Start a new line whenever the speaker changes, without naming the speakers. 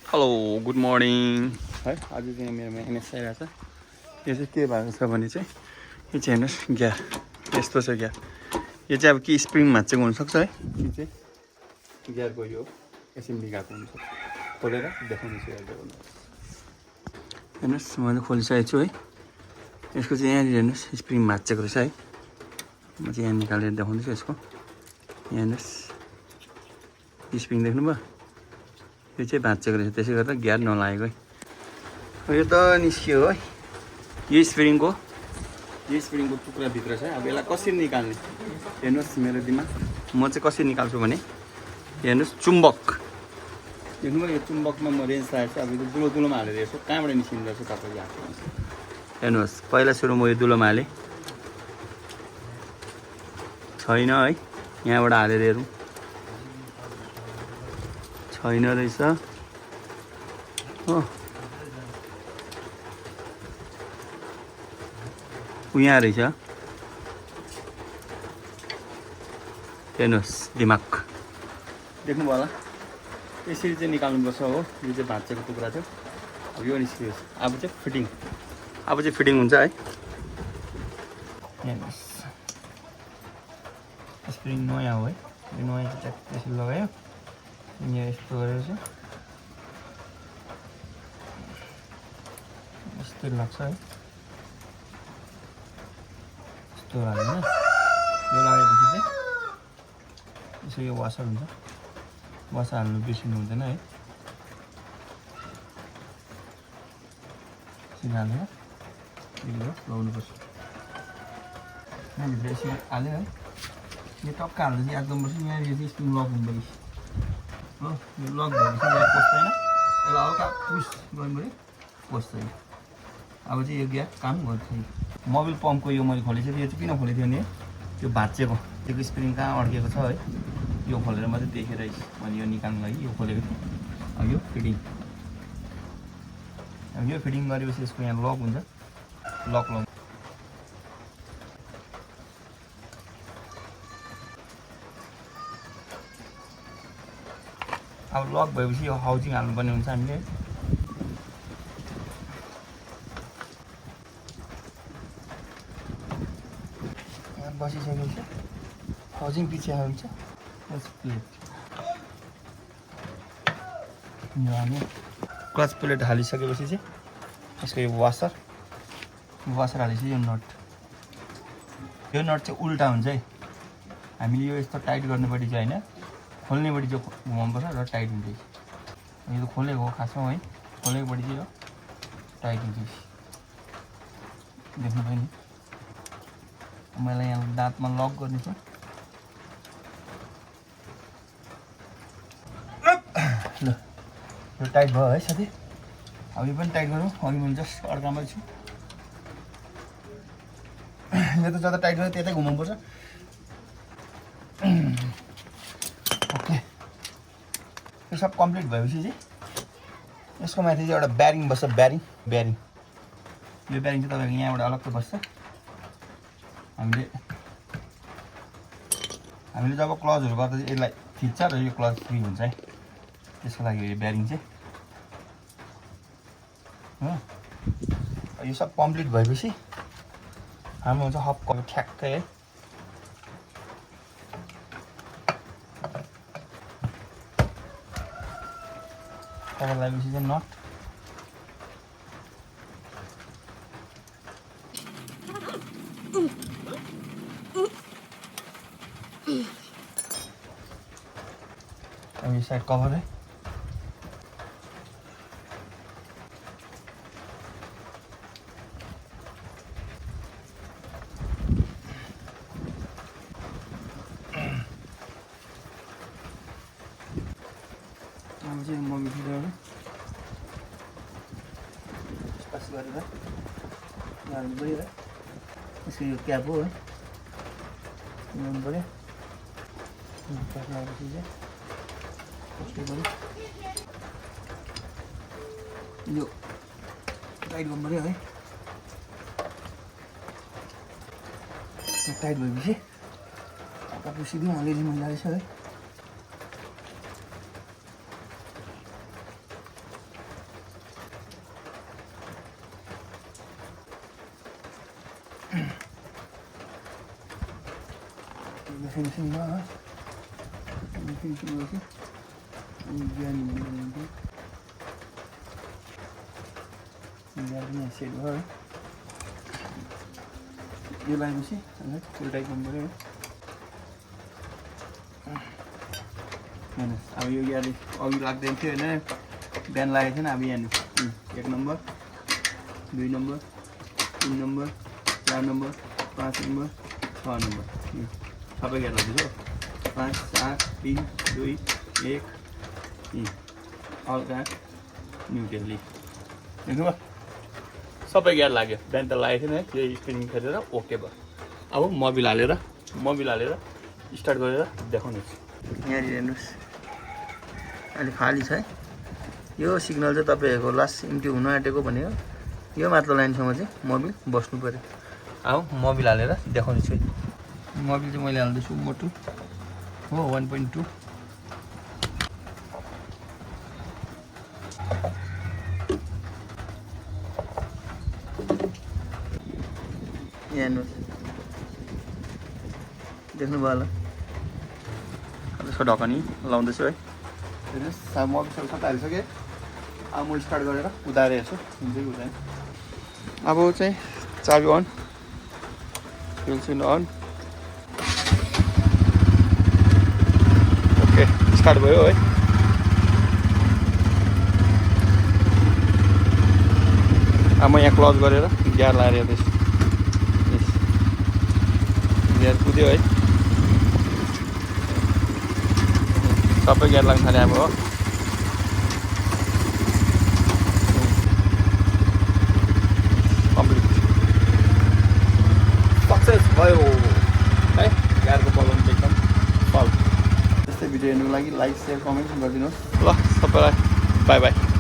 Hello good morning है आज चाहिँ मेरोमा एनएस आइरहेको छ। यो चाहिँ के भएको छ भने चाहिँ यो चाहिँ हेर्नुहोस् ग्यार यस्तो छ ग्यार। यो चाहिँ अब के स्प्रिङ भाँचेको हुनसक्छ है कि चाहिँ ग्यारको यो एसेम्बली गएको हुनसक्छ। खोलेर देखाउनेछु हेर्नुहोस् मैले खोलिसकेको छु है। यसको चाहिँ यहाँनिर हेर्नुहोस् स्प्रिङ भाँचेको रहेछ है। म चाहिँ यहाँ निकालेर देखाउँदैछु यसको। यहाँ हेर्नुहोस् स्प्रिङ देख्नुभयो, यो चाहिँ भाँचेको रहेछ त्यसले गर्दा ग्यार नलागेको है। यो त निस्कियो है यो स्प्रिङको टुक्राभित्र छ। अब यसलाई कसरी निकाल्ने हेर्नुहोस् मेरो दिमाग। म चाहिँ कसरी निकाल्छु भने हेर्नुहोस् चुम्बक देख्नुभयो, यो चुम्बकमा म रेन्ज राखेको छु। अब यो दुलो दुलोमा हालेर हेर्छु कहाँबाट निस्किँदो रहेछ तपाईँले हाल्छु हेर्नुहोस्। पहिला सुरु म यो दुलोमा हालेँ, छैन है। यहाँबाट हालेर हेरौँ, छैन रहेछ हो। यहाँ रहेछ हेर्नुहोस् दिमाग देख्नुभयो होला। यसरी चाहिँ निकाल्नुपर्छ हो। यो चाहिँ भाँचेको टुक्रा थियो, अब यो निस्कियो। अब चाहिँ फिटिङ हुन्छ है। हेर्नुहोस् स्प्रिङ नयाँ हो है। यो नयाँ चाहिँ त्यसरी लगायो, यहाँ यस्तो गरेर चाहिँ यस्तो लाग्छ है। यस्तो लाग्दैन, यो लागेपछि चाहिँ यसो यो वासर हुन्छ। वासर हाल्नु बिर्सिनु हुँदैन है। यसरी हालेर लगाउनुपर्छ। यहाँभित्र यसरी हाल्यो है। यो टक्क हाल्दा चाहिँ याद गर्नुपर्छ यहाँनिर चाहिँ स्प्रिङ लक हुँदो रहेछ हो। यो लक भएपछि ग्यास पस्दैन। यसलाई हल्का पुस गर्नु पऱ्यो, पस्दैन। अब चाहिँ यो ग्यास काम गर्छ। मोबिल पम्पको यो मैले खोलेको छु। यो चाहिँ किन खोलेको थियो भने यो भाँचेको त्यो स्प्रिङ कहाँ अड्केको छ है, यो खोलेर मात्रै देखेर मैले यो निकाल्नु लागि यो खोलेको थिएँ। अब यो फिटिङ गरेपछि यसको यहाँ लक हुन्छ। लक लगाउनु अब लक भएपछि यो हाउजिङ हाल्नुपर्ने हुन्छ हामीले। यहाँ बसिसकेपछि हाउजिङ पछि हुन्छ प्लेट। यो हामी क्लच प्लेट हालिसकेपछि चाहिँ यसको यो वासर हालेपछि यो नट चाहिँ उल्टा हुन्छ है। हामीले यो यस्तो टाइट गर्नेपट्टि चाहिँ होइन, खोल्नेपट्टि चाहिँ घुमाउनुपर्छ र टाइट हुन्छ। यो त खोलेको हो खासमा है, खोलेकोपट्टि चाहिँ यो टाइट हुन्छ। देख्नुभयो नि। मैले यहाँ दाँतमा लक गर्ने छु। ल यो टाइट भयो है साथी। अब यो पनि टाइट गरौँ। अघि मैले जस्ट अड्कामै छु। यो त जता टाइट गऱ्यो त्यतै घुमाउनुपर्छ। ओके, यो सब कम्प्लिट भएपछि चाहिँ यसको माथि चाहिँ एउटा ब्यारिङ बस्छ। ब्यारिङ यो ब्यारिङ चाहिँ तपाईँको यहाँबाट अलग्गै बस्छ। हामीले जब क्लचहरू गर्दा चाहिँ यसलाई थिच्छ र यो क्लच फ्री हुन्छ है। त्यसको लागि यो ब्यारिङ चाहिँ हो। यो सब कम्प्लिट भएपछि हाम्रो हुन्छ हप ठ्याक्कै है। तल लागेपछि चाहिँ नट अब यो साइड कभर है। अब चाहिँ मोबिल फिटेर पास गरेर हाल्नु पऱ्यो है। यसको यो क्याप हो है, ल्याउनु पऱ्यो। क्याप लगाएपछि चाहिँ यस्तै पऱ्यो। यो टाइट गर्नु पऱ्यो है। टाइट भएपछि हल्का पुसिदिउँ। अलिअलि मैला रहेछ है। फिनिसिङ भयो फिनिसिङ गरेपछि अनि गियर पनि सेट भयो है यो लगाएपछि फुल टाइट गर्नु पऱ्यो होइन अब यो गियरले अघि लाग्दैन थियो होइन बिहान लागेको थिएन अब यहाँ 1 number 2 number 3 number 4 number 5 number 6 number सबै गियर लाग्दैछ 5 4 3 2 1 हल्का न्युट्रली देख्नुभयो सबै गियर लाग्यो बिहान त लागेको थिएन त्यो स्प्रिङ फेरेर ओके भयो अब मोबिल हालेर स्टार्ट गरेर देखाउनुहोस् यहाँनिर हेर्नुहोस् अहिले खाली छ है यो सिग्नल चाहिँ तपाईँहरूको लास्ट इम्टी हुन आँटेको भनेको यो माथिल्लो लाइनसम्म चाहिँ मोबिल बस्नु पऱ्यो अब मोबिल हालेर देखाउनेछु है मोबिल चाहिँ मैले हाल्दैछु मोटु हो 1.2 हेर्नुहोस् देख्नुभयो होला त्यसको ढकनी लाउँदैछु है हेर्नुहोस् मोबिल सबै हालिसकेँ अब म स्टार्ट गरेर उतारेर हेर्छु हुन्छ कि हुँदैन अब चाहिँ चाबी अन फ्युल सिन अन ओके स्टार्ट भयो है अब म यहाँ क्लोज गरेर गियर लाएर हेर्दैछु गियर कुद्यो है सबै गियर लाग्न थाल्यो अब हो कम्प्लिट सक्सेस भयो है गियरको प्रब्लम चाहिँ एकदम सल्भ यस्तै भिडियो हेर्नुको लागि लाइक सेयर कमेन्ट गरिदिनुहोस् ल सबैलाई बाई बाई